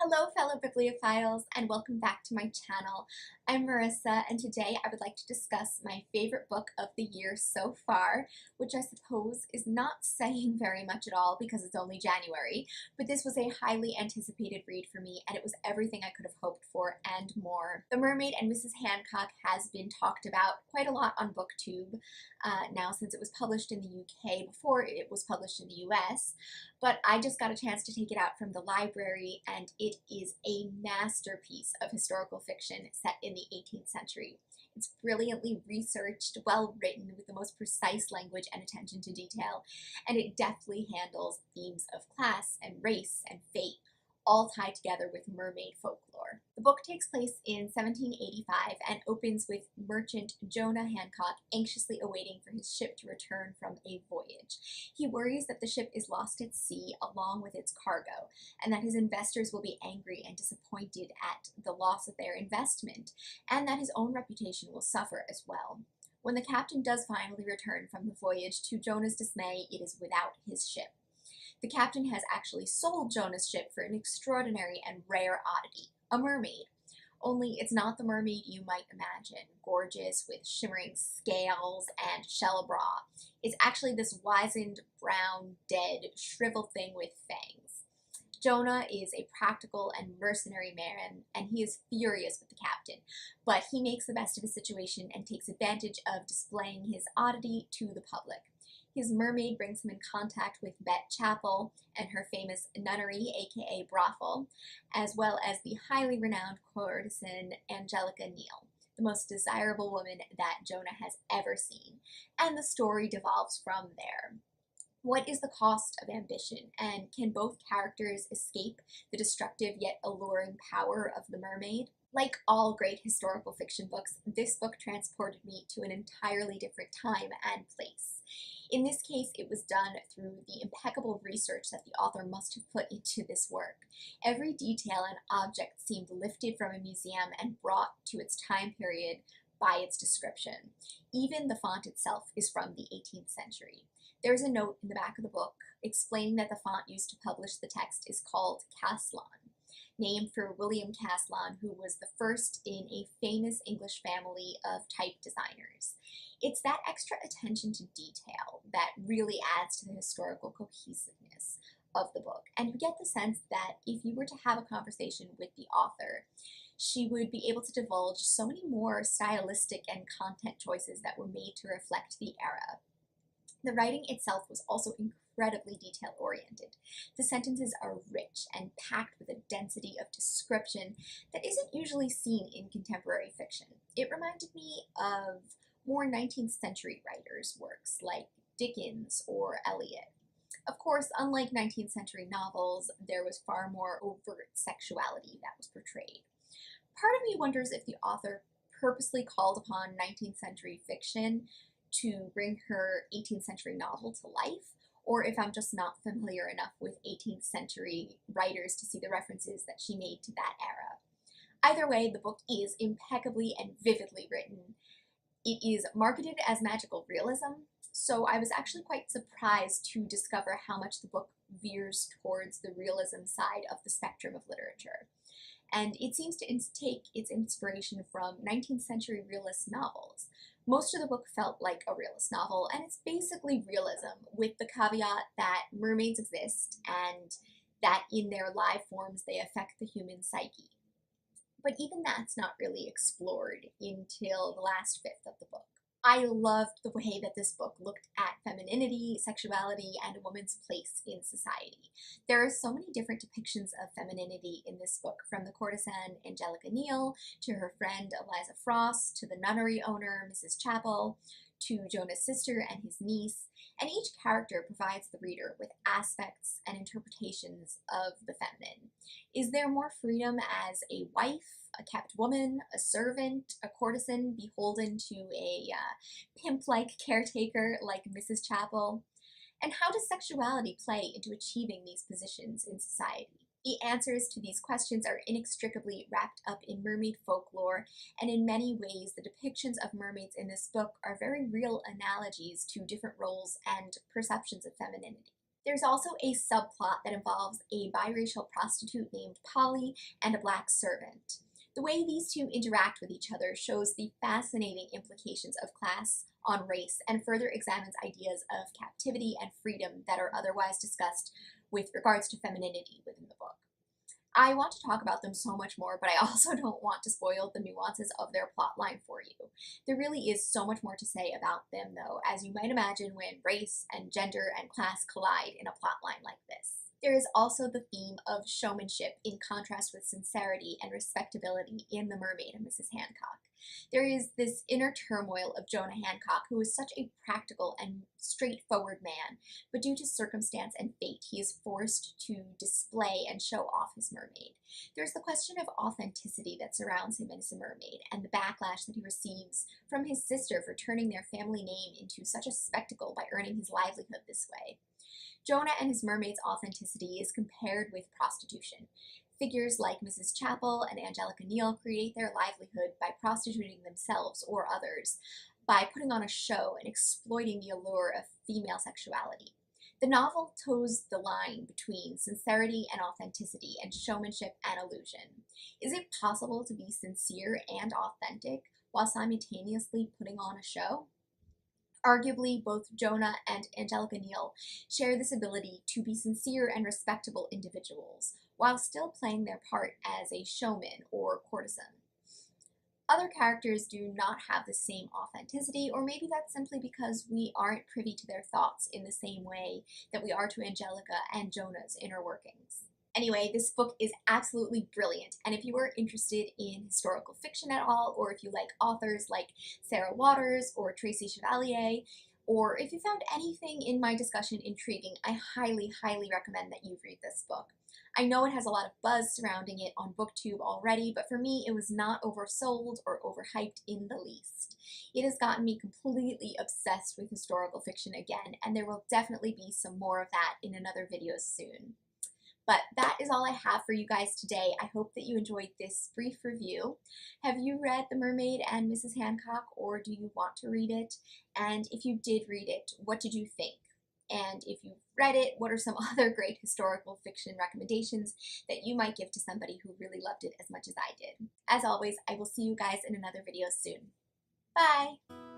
Hello fellow bibliophiles and welcome back to my channel. I'm Marissa and today I would like to discuss my favorite book of the year so far, which I suppose is not saying very much at all because it's only January, but this was a highly anticipated read for me and it was everything I could have hoped for and more. The Mermaid and Mrs. Hancock has been talked about quite a lot on BookTube now since it was published in the UK before it was published in the US. But I just got a chance to take it out from the library, and it is a masterpiece of historical fiction set in the 18th century. It's brilliantly researched, well written, with the most precise language and attention to detail, and it deftly handles themes of class and race and fate, all tied together with mermaid folklore. The book takes place in 1785 and opens with merchant Jonah Hancock anxiously awaiting for his ship to return from a voyage. He worries that the ship is lost at sea along with its cargo, and that his investors will be angry and disappointed at the loss of their investment, and that his own reputation will suffer as well. When the captain does finally return from the voyage, to Jonah's dismay, it is without his ship. The captain has actually sold Jonah's ship for an extraordinary and rare oddity, a mermaid. Only it's not the mermaid you might imagine, gorgeous with shimmering scales and shell bra. It's actually this wizened, brown, dead, shriveled thing with fangs. Jonah is a practical and mercenary man, and he is furious with the captain, but he makes the best of his situation and takes advantage of displaying his oddity to the public. His mermaid brings him in contact with Bet Chapel and her famous nunnery, aka brothel, as well as the highly renowned courtesan Angelica Neal, the most desirable woman that Jonah has ever seen, and the story devolves from there. What is the cost of ambition, and can both characters escape the destructive yet alluring power of the mermaid? Like all great historical fiction books, this book transported me to an entirely different time and place. In this case, it was done through the impeccable research that the author must have put into this work. Every detail and object seemed lifted from a museum and brought to its time period by its description. Even the font itself is from the 18th century. There's a note in the back of the book explaining that the font used to publish the text is called Caslon, named for William Caslon, who was the first in a famous English family of type designers. It's that extra attention to detail that really adds to the historical cohesiveness of the book, and you get the sense that if you were to have a conversation with the author, she would be able to divulge so many more stylistic and content choices that were made to reflect the era. The writing itself was also incredibly detail-oriented. The sentences are rich and packed with a density of description that isn't usually seen in contemporary fiction. It reminded me of more 19th century writers' works like Dickens or Eliot. Of course, unlike 19th century novels, there was far more overt sexuality that was portrayed. Part of me wonders if the author purposely called upon 19th century fiction to bring her 18th century novel to life, or if I'm just not familiar enough with 18th century writers to see the references that she made to that era. Either way, the book is impeccably and vividly written. It is marketed as magical realism, so I was actually quite surprised to discover how much the book veers towards the realism side of the spectrum of literature. And it seems to take its inspiration from 19th century realist novels. Most of the book felt like a realist novel, and it's basically realism, with the caveat that mermaids exist and that in their live forms they affect the human psyche. But even that's not really explored until the last fifth of the book. I loved the way that this book looked at femininity, sexuality, and a woman's place in society. There are so many different depictions of femininity in this book, from the courtesan Angelica Neal, to her friend Eliza Frost, to the nunnery owner Mrs. Chapel, to Jonah's sister and his niece, and each character provides the reader with aspects and interpretations of the feminine. Is there more freedom as a wife, a kept woman, a servant, a courtesan beholden to a pimp-like caretaker like Mrs. Chapel? And how does sexuality play into achieving these positions in society? The answers to these questions are inextricably wrapped up in mermaid folklore, and in many ways the depictions of mermaids in this book are very real analogies to different roles and perceptions of femininity. There's also a subplot that involves a biracial prostitute named Polly and a black servant. The way these two interact with each other shows the fascinating implications of class on race and further examines ideas of captivity and freedom that are otherwise discussed with regards to femininity within the book. I want to talk about them so much more, but I also don't want to spoil the nuances of their plotline for you. There really is so much more to say about them, though, as you might imagine when race and gender and class collide in a plotline like this. There is also the theme of showmanship in contrast with sincerity and respectability in The Mermaid and Mrs. Hancock. There is this inner turmoil of Jonah Hancock, who is such a practical and straightforward man, but due to circumstance and fate, he is forced to display and show off his mermaid. There's the question of authenticity that surrounds him as a mermaid, and the backlash that he receives from his sister for turning their family name into such a spectacle by earning his livelihood this way. Jonah and his mermaid's authenticity is compared with prostitution. Figures like Mrs. Chapel and Angelica Neal create their livelihood by prostituting themselves or others, by putting on a show and exploiting the allure of female sexuality. The novel toes the line between sincerity and authenticity and showmanship and illusion. Is it possible to be sincere and authentic while simultaneously putting on a show? Arguably, both Jonah and Angelica Neal share this ability to be sincere and respectable individuals, while still playing their part as a showman or courtesan. Other characters do not have the same authenticity, or maybe that's simply because we aren't privy to their thoughts in the same way that we are to Angelica and Jonah's inner workings. Anyway, this book is absolutely brilliant, and if you are interested in historical fiction at all, or if you like authors like Sarah Waters or Tracy Chevalier, or if you found anything in my discussion intriguing, I highly, highly recommend that you read this book. I know it has a lot of buzz surrounding it on BookTube already, but for me it was not oversold or overhyped in the least. It has gotten me completely obsessed with historical fiction again, and there will definitely be some more of that in another video soon. But that is all I have for you guys today. I hope that you enjoyed this brief review. Have you read The Mermaid and Mrs. Hancock, or do you want to read it? And if you did read it, what did you think? And if you've read it, what are some other great historical fiction recommendations that you might give to somebody who really loved it as much as I did? As always, I will see you guys in another video soon. Bye!